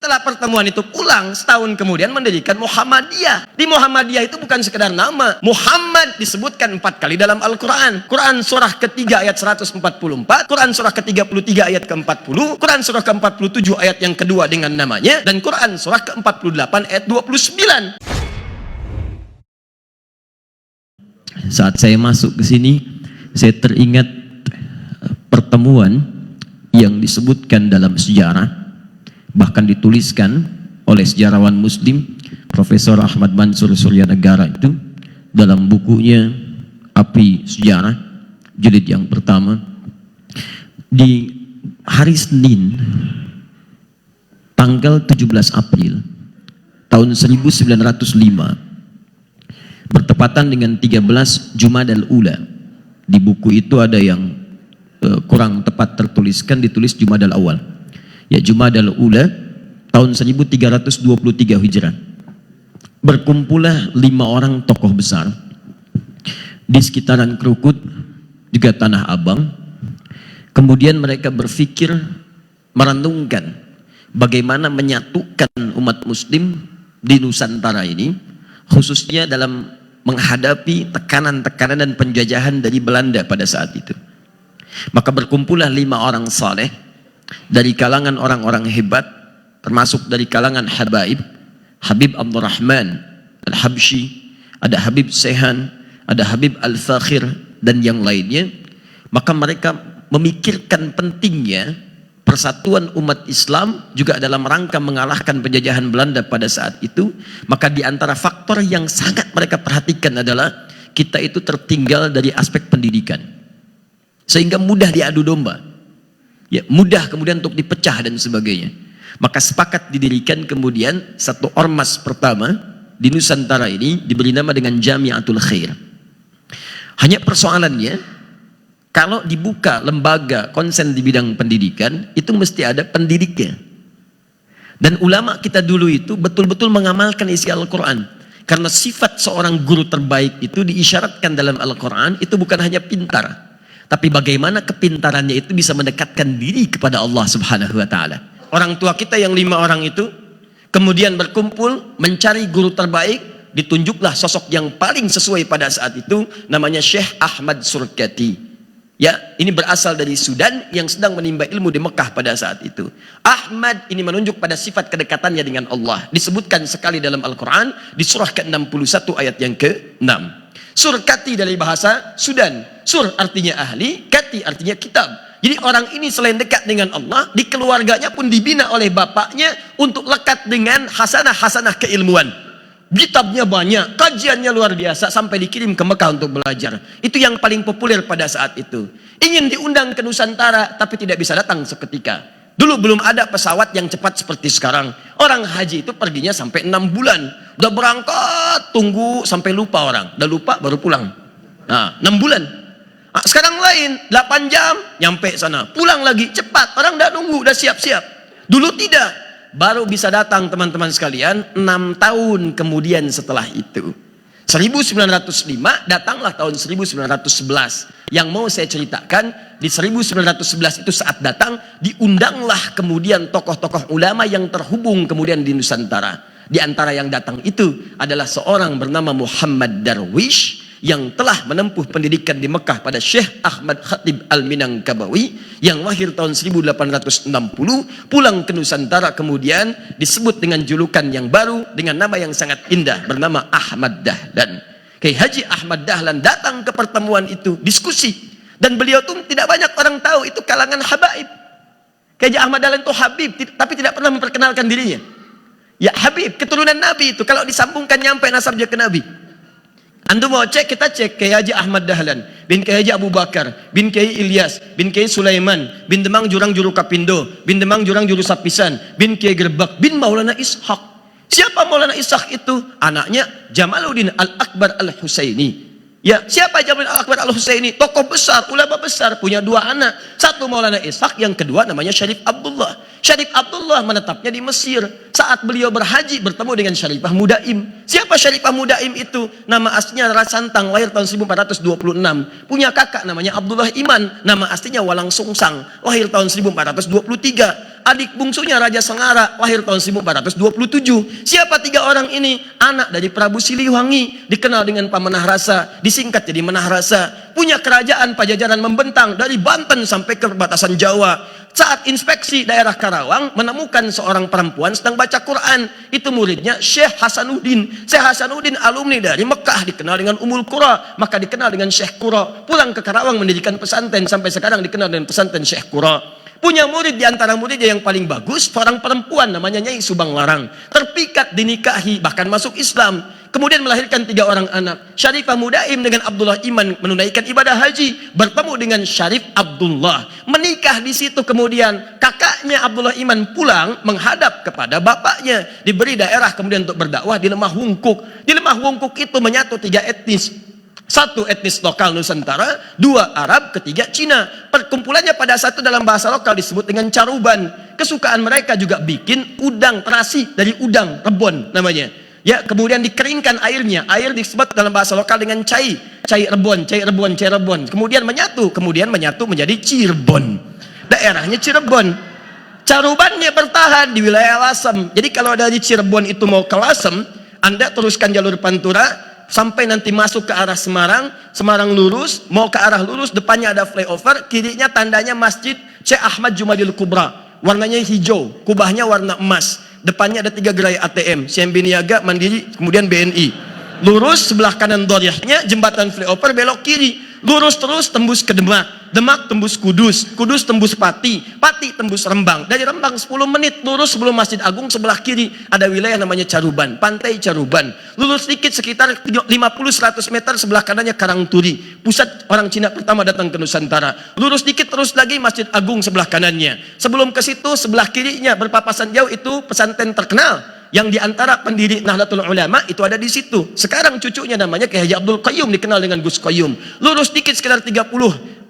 Setelah pertemuan itu pulang, setahun kemudian mendirikan Muhammadiyah. Di Muhammadiyah itu bukan sekedar nama. Muhammad disebutkan 4 kali dalam Al-Quran. Quran surah ketiga ayat 144, Quran surah ke-33 ayat ke-40, Quran surah ke-47 ayat yang kedua dengan namanya, dan Quran surah ke-48 ayat 29. Saat saya masuk ke sini, saya teringat pertemuan yang disebutkan dalam sejarah, bahkan dituliskan oleh sejarawan Muslim Profesor Ahmad Mansur Suryanegara itu dalam bukunya Api Sejarah jilid yang pertama. Di hari Senin tanggal 17 April tahun 1905 bertepatan dengan 13 Jumadal Ula. Di buku itu ada yang kurang tepat tertuliskan, ditulis Jumadal Awal. Ya, Jumadal Ula tahun 1323 Hijrah. Berkumpullah 5 orang tokoh besar di sekitaran Krukut, juga Tanah Abang. Kemudian mereka berpikir merenungkan bagaimana menyatukan umat muslim di Nusantara ini, khususnya dalam menghadapi tekanan-tekanan dan penjajahan dari Belanda pada saat itu. Maka berkumpullah 5 orang saleh dari kalangan orang-orang hebat, termasuk dari kalangan habaib, Habib Abdurrahman Al-Habsyi, ada Habib Sehan, ada Habib Al-Fakhir, dan yang lainnya. Maka mereka memikirkan pentingnya persatuan umat Islam juga dalam rangka mengalahkan penjajahan Belanda pada saat itu. Maka di antara faktor yang sangat mereka perhatikan adalah kita itu tertinggal dari aspek pendidikan, sehingga mudah diadu domba. Ya, mudah kemudian untuk dipecah dan sebagainya. Maka sepakat didirikan kemudian satu ormas pertama di Nusantara ini, diberi nama dengan Jamiatul Khair. Hanya persoalannya, kalau dibuka lembaga konsen di bidang pendidikan, itu mesti ada pendidiknya. Dan ulama kita dulu itu betul-betul mengamalkan isi Al-Quran. Karena sifat seorang guru terbaik itu diisyaratkan dalam Al-Quran, itu bukan hanya pintar, tapi bagaimana kepintarannya itu bisa mendekatkan diri kepada Allah Subhanahu wa Ta'ala. Orang tua kita yang 5 orang itu kemudian berkumpul mencari guru terbaik, ditunjuklah sosok yang paling sesuai pada saat itu, namanya Syekh Ahmad Surkati. Ya, ini berasal dari Sudan yang sedang menimba ilmu di Mekah pada saat itu. Ahmad ini menunjuk pada sifat kedekatannya dengan Allah. Disebutkan sekali dalam Al-Quran di surah ke-61 ayat yang ke-6. Surkati dari bahasa Sudan. Sur artinya ahli, kati artinya kitab. Jadi orang ini selain dekat dengan Allah, di keluarganya pun dibina oleh bapaknya untuk lekat dengan hasanah-hasanah keilmuan. Kitabnya banyak, kajiannya luar biasa, sampai dikirim ke Mekah untuk belajar. Itu yang paling populer pada saat itu. Ingin diundang ke Nusantara, tapi tidak bisa datang seketika. Dulu belum ada pesawat yang cepat seperti sekarang. Orang haji itu perginya sampai 6 bulan. Udah berangkat, tunggu sampai lupa orang. Udah lupa baru pulang. Nah, 6 bulan. Nah, sekarang lain, 8 jam nyampe sana. Pulang lagi cepat. Orang udah nunggu, udah siap-siap. Dulu tidak. Baru bisa datang teman-teman sekalian 6 tahun kemudian setelah itu. 1905 datanglah tahun 1911. Yang mau saya ceritakan, di 1911 itu saat datang, diundanglah kemudian tokoh-tokoh ulama yang terhubung kemudian di Nusantara. Di antara yang datang itu adalah seorang bernama Muhammad Darwish, yang telah menempuh pendidikan di Mekah pada Syekh Ahmad Khatib Al-Minangkabawi, yang lahir tahun 1860, pulang ke Nusantara kemudian disebut dengan julukan yang baru, dengan nama yang sangat indah, bernama Ahmad Dahlan. Kiai Haji Ahmad Dahlan datang ke pertemuan itu, diskusi, dan beliau tuh tidak banyak orang tahu itu kalangan habaib. Kiai Haji Ahmad Dahlan itu habib, tapi tidak pernah memperkenalkan dirinya. Ya, habib, keturunan Nabi itu, kalau disambungkan nyampe nasabnya ke Nabi. Antum mau cek, kita cek Kiai Haji Ahmad Dahlan bin Kiai Haji Abu Bakar bin Kiai Ilyas bin Kiai Sulaiman bin Demang Jurang Juru Kapindo bin Demang Jurang Juru Sapisan bin Kiai Gerbak bin Maulana Ishaq. Siapa Maulana Ishaq itu? Anaknya Jamaluddin Al-Akbar Al-Husaini. Ya, siapa Jamaluddin Al-Akbar Al-Husaini? Tokoh besar, ulama besar, punya 2 anak. Satu Maulana Ishaq, yang kedua namanya Syarif Abdullah. Syarif Abdullah menetapnya di Mesir. Saat beliau berhaji bertemu dengan Syarifah Mudaim. Siapa Syarifah Mudaim itu? Nama aslinya Rara Santang, lahir tahun 1426. Punya kakak namanya Abdullah Iman, nama aslinya Walang Sungsang, lahir tahun 1423. adik bungsunya Raja Sengara, lahir tahun 1427. Siapa tiga orang ini? Anak dari Prabu Siliwangi, dikenal dengan Pamanah Rasa, disingkat jadi Manah Rasa. Punya kerajaan Pajajaran membentang dari Banten sampai ke perbatasan Jawa. Saat inspeksi daerah Karawang, menemukan seorang perempuan sedang baca Quran. Itu muridnya Syekh Hasanuddin. Syekh Hasanuddin alumni dari Mekah, dikenal dengan Ummul Qura, maka dikenal dengan Syekh Qura. Pulang ke Karawang mendirikan pesantren, sampai sekarang dikenal dengan pesantren Syekh Qura. Punya murid, di antara muridnya yang paling bagus, seorang perempuan namanya Nyai Subang Larang. Terpikat, dinikahi, bahkan masuk Islam. Kemudian melahirkan 3 orang anak. Syarifah Mudaim dengan Abdullah Iman menunaikan ibadah haji, bertemu dengan Syarif Abdullah, menikah di situ. Kemudian kakaknya Abdullah Iman pulang menghadap kepada bapaknya, diberi daerah kemudian untuk berdakwah di Lemah Wungkuk. Di Lemah Wungkuk itu menyatu 3 etnis. 1 etnis lokal Nusantara, 2 Arab, 3 Cina. Perkumpulannya pada saat itu dalam bahasa lokal disebut dengan caruban. Kesukaan mereka juga bikin udang terasi dari udang rebon namanya. Ya, kemudian dikeringkan airnya. Air disebut dalam bahasa lokal dengan cai rebon, cai rebon. Kemudian menyatu menjadi Cirebon. Daerahnya Cirebon. Carubannya bertahan di wilayah Lasem. Jadi kalau dari Cirebon itu mau ke Lasem, Anda teruskan jalur Pantura sampai nanti masuk ke arah Semarang. Semarang lurus, mau ke arah lurus, depannya ada flyover, kirinya tandanya Masjid Syekh Ahmad Jumadil Kubra, warnanya hijau, kubahnya warna emas, depannya ada 3 gerai ATM, CMB Niaga, Mandiri, kemudian BNI. Lurus, sebelah kanan Doriahnya jembatan flyover, belok kiri, lurus terus tembus ke Demak, Demak tembus Kudus, Kudus tembus Pati, Pati tembus Rembang. Dari Rembang 10 menit lurus sebelum Masjid Agung, sebelah kiri ada wilayah namanya Caruban, Pantai Caruban. Lurus sedikit sekitar 50-100 meter, sebelah kanannya Karangturi, pusat orang Cina pertama datang ke Nusantara. Lurus sedikit terus lagi Masjid Agung sebelah kanannya. Sebelum ke situ sebelah kirinya berpapasan jauh itu pesantren terkenal yang diantara pendiri Nahdlatul Ulama itu ada di situ. Sekarang cucunya namanya Kiai Haji Abdul Qayyum, dikenal dengan Gus Qayyum. Lurus dikit sekitar 30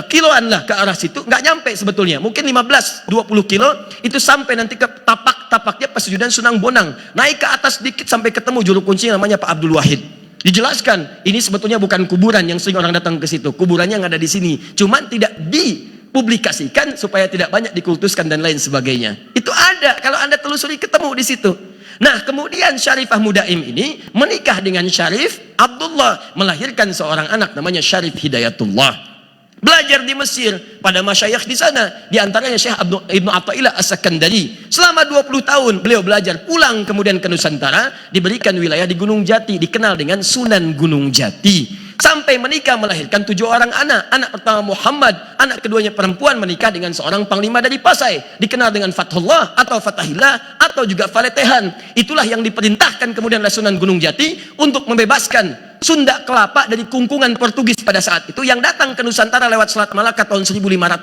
kiloan lah ke arah situ, nggak nyampe sebetulnya, mungkin 15-20 kilo itu sampai nanti ke tapaknya Pesujudan Sunang Bonang. Naik ke atas dikit sampai ketemu juru kunci namanya Pak Abdul Wahid. Dijelaskan ini sebetulnya bukan kuburan yang sering orang datang ke situ, kuburannya yang ada di sini, cuman tidak dipublikasikan supaya tidak banyak dikultuskan dan lain sebagainya. Itu ada, kalau Anda telusuri ketemu di situ. Nah, kemudian Syarifah Mudaim ini menikah dengan Syarif Abdullah, melahirkan seorang anak namanya Syarif Hidayatullah. Belajar di Mesir pada masyayikh di sana, di antaranya Syekh Ibnu Athaillah As-Sakandari. Selama 20 tahun beliau belajar, pulang kemudian ke Nusantara, diberikan wilayah di Gunung Jati, dikenal dengan Sunan Gunung Jati. Sampai menikah, melahirkan 7 orang anak. Anak pertama Muhammad, anak keduanya perempuan, menikah dengan seorang panglima dari Pasai, dikenal dengan Fathullah atau Fatahillah atau juga Faletehan. Itulah yang diperintahkan kemudian oleh Sunan Gunung Jati untuk membebaskan Sunda Kelapa dari kungkungan Portugis pada saat itu yang datang ke Nusantara lewat Selat Malaka tahun 1511.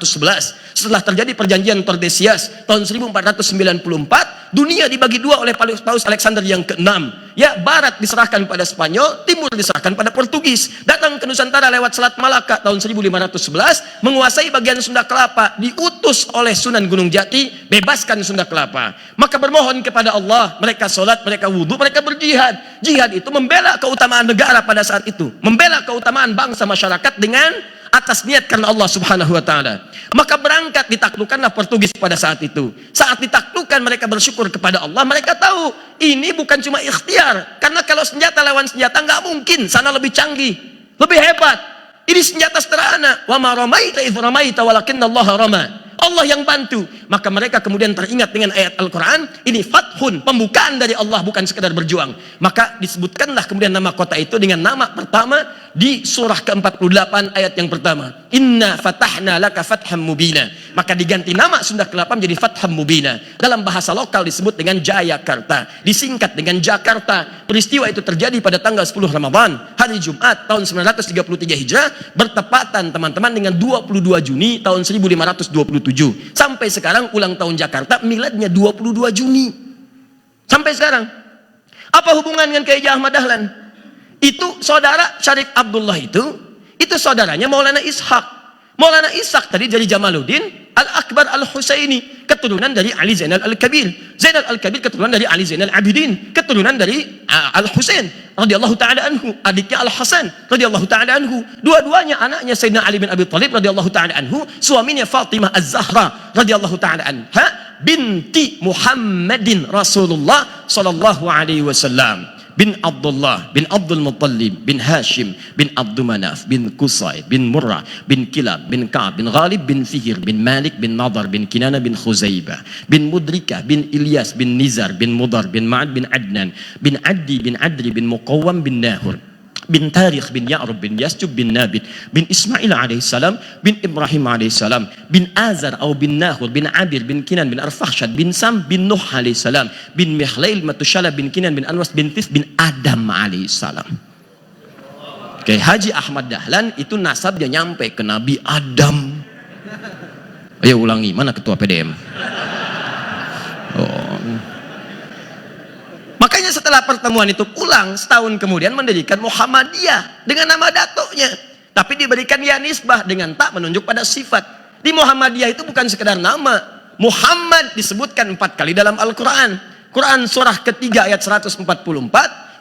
Setelah terjadi perjanjian Tordesillas tahun 1494, dunia dibagi 2 oleh Paus Alexander yang ke-6. Ya, barat diserahkan pada Spanyol, timur diserahkan pada Portugis. Datang ke Nusantara lewat Selat Malaka tahun 1511, menguasai bagian Sunda Kelapa, diutus oleh Sunan Gunung Jati, bebaskan Sunda Kelapa. Maka bermohon kepada Allah, mereka sholat, mereka wudhu, mereka berjihad. Jihad itu membela keutamaan negara pada saat itu, membela keutamaan bangsa masyarakat dengan atas niat karena Allah Subhanahu wa taala. Maka berangkat, ditaklukkanlah Portugis pada saat itu. Saat ditaklukkan mereka bersyukur kepada Allah, mereka tahu ini bukan cuma ikhtiar, karena kalau senjata lawan senjata nggak mungkin, sana lebih canggih, lebih hebat. Ini senjata sederhana. Wa ma ramaita idz ramaita walakinnallaha rama. Allah yang bantu. Maka mereka kemudian teringat dengan ayat Al-Quran, ini fathun, pembukaan dari Allah, bukan sekedar berjuang. Maka disebutkanlah kemudian nama kota itu dengan nama pertama di surah ke-48 ayat yang pertama, inna fatahna laka fatham mubina. Maka diganti nama Sunda Kelapa menjadi Fatham Mubina. Dalam bahasa lokal disebut dengan Jayakarta, disingkat dengan Jakarta. Peristiwa itu terjadi pada tanggal 10 Ramadan, hari Jumat tahun 933 Hijrah, bertepatan teman-teman dengan 22 Juni tahun 1527. Sampai sekarang ulang tahun Jakarta miladnya 22 Juni. Sampai sekarang. Apa hubungan dengan Kiai Ahmad Dahlan? Itu saudara Syarif Abdullah itu saudaranya Maulana Ishaq. Maulana Ishaq tadi dari Jamaluddin Al-Akbar Al-Husaini, keturunan dari Ali Zainal Al-Kabir. Zainal Al-Kabir keturunan dari Ali Zainal Abidin, keturunan dari Al-Husain radhiyallahu taala anhu, adiknya Al-Hasan radhiyallahu taala anhu. Dua-duanya anaknya Sayyidina Ali bin Abi Thalib radhiyallahu taala anhu, suaminya Fatimah Az-Zahra radhiyallahu taala anha. binti Muhammadin Rasulullah sallallahu alaihi wasallam bin Abdullah bin Abdul Muttalib bin Hashim bin Abdul Manaf bin Qusay bin Murrah bin Kilab bin Ka'ab bin Ghalib bin Fihr bin Malik bin Nadar bin Kinana bin Khuzaibah bin Mudrikah bin Ilyas bin Nizar bin Mudar bin Ma'ad bin Adnan bin Addi bin Adri bin Muqawwam bin Nahur bin Tarikh bin Ya'rub bin Yasjub bin Nabit bin Ismail alaihissalam bin Ibrahim alaihissalam bin Azar atau bin Nahur bin Abir bin Kinan bin Arfakhshad bin Sam bin Nuh alaihissalam bin Mihlail Matushala bin Kinan bin Anwas bin Tis bin Adam alaihissalam. Oke, Haji Ahmad Dahlan itu nasabnya nyampe ke Nabi Adam. Ayo ulangi, mana ketua PDM? Oh. Makanya setelah pertemuan itu pulang, setahun kemudian mendirikan Muhammadiyah dengan nama datuknya. Tapi diberikan ya nisbah dengan tak menunjuk pada sifat. Di Muhammadiyah itu bukan sekedar nama. Muhammad disebutkan 4 kali dalam Al-Quran. Quran surah ketiga ayat 144,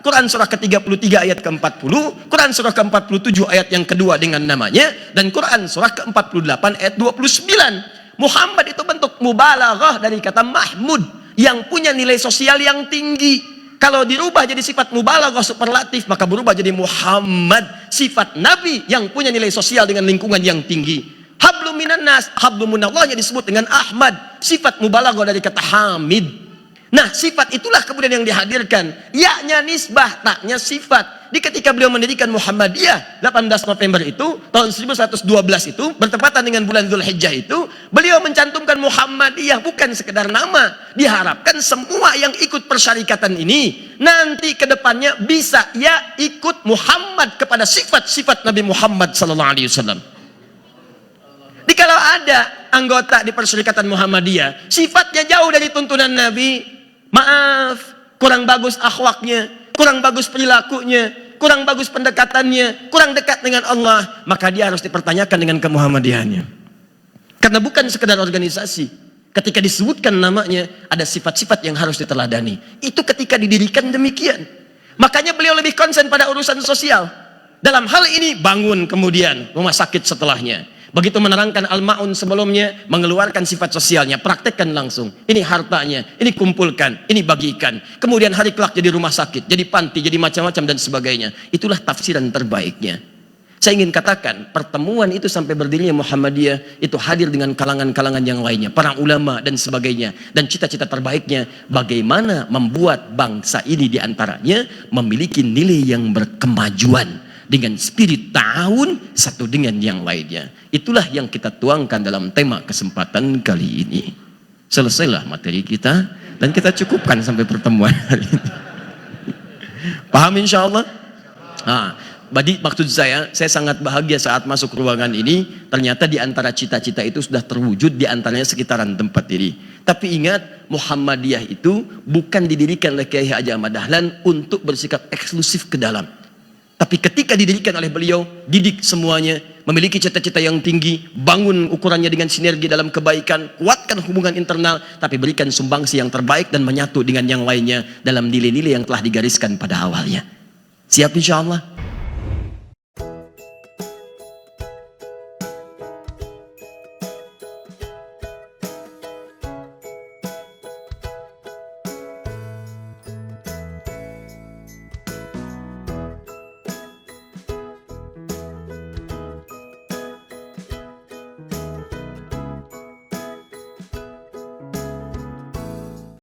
Quran surah ke-33 ayat ke-40, Quran surah ke-47 ayat yang kedua dengan namanya, dan Quran surah ke-48 ayat 29. Muhammad itu bentuk mubalaghah dari kata Mahmud, yang punya nilai sosial yang tinggi. Kalau dirubah jadi sifat mubalaghah superlatif, maka berubah jadi Muhammad, sifat Nabi yang punya nilai sosial dengan lingkungan yang tinggi. Hablum minan nas, hablum minallahnya disebut dengan Ahmad, sifat mubalaghah dari kata Hamid. Nah, sifat itulah kemudian yang dihadirkan. Ya-nya nisbah, taknya sifat. Di ketika beliau mendirikan Muhammadiyah 18 November itu, tahun 1112 itu, bertepatan dengan bulan Dzulhijjah itu, beliau mencantumkan Muhammadiyah bukan sekedar nama. Diharapkan semua yang ikut persyarikatan ini, nanti ke depannya bisa ya ikut Muhammad kepada sifat-sifat Nabi Muhammad SAW. Kalau ada anggota di persyarikatan Muhammadiyah, sifatnya jauh dari tuntunan Nabi, maaf, kurang bagus akhlaknya, kurang bagus perilakunya, kurang bagus pendekatannya, kurang dekat dengan Allah, maka dia harus dipertanyakan dengan kemuhammadiyahannya. Karena bukan sekedar organisasi. Ketika disebutkan namanya, ada sifat-sifat yang harus diteladani. Itu ketika didirikan demikian. Makanya beliau lebih konsen pada urusan sosial. Dalam hal ini bangun kemudian rumah sakit setelahnya. Begitu menerangkan Al-Ma'un sebelumnya, mengeluarkan sifat sosialnya, praktekkan langsung. Ini hartanya, ini kumpulkan, ini bagikan. Kemudian hari kelak jadi rumah sakit, jadi panti, jadi macam-macam dan sebagainya. Itulah tafsiran terbaiknya. Saya ingin katakan, pertemuan itu sampai berdirinya Muhammadiyah, itu hadir dengan kalangan-kalangan yang lainnya, para ulama dan sebagainya. Dan cita-cita terbaiknya, bagaimana membuat bangsa ini diantaranya memiliki nilai yang berkemajuan. Dengan spirit ta'awun satu dengan yang lainnya. Itulah yang kita tuangkan dalam tema kesempatan kali ini. Selesailah materi kita dan kita cukupkan sampai pertemuan hari ini. Paham insya Allah? Nah, maksud saya sangat bahagia saat masuk ruangan ini. Ternyata di antara cita-cita itu sudah terwujud di antaranya sekitaran tempat ini. Tapi ingat, Muhammadiyah itu bukan didirikan oleh Kiai Haji Ahmad Dahlan untuk bersikap eksklusif ke dalam. Tapi ketika didirikan oleh beliau, didik semuanya, memiliki cita-cita yang tinggi, bangun ukurannya dengan sinergi dalam kebaikan, kuatkan hubungan internal, tapi berikan sumbangsi yang terbaik dan menyatu dengan yang lainnya dalam nilai-nilai yang telah digariskan pada awalnya. Siap insya Allah?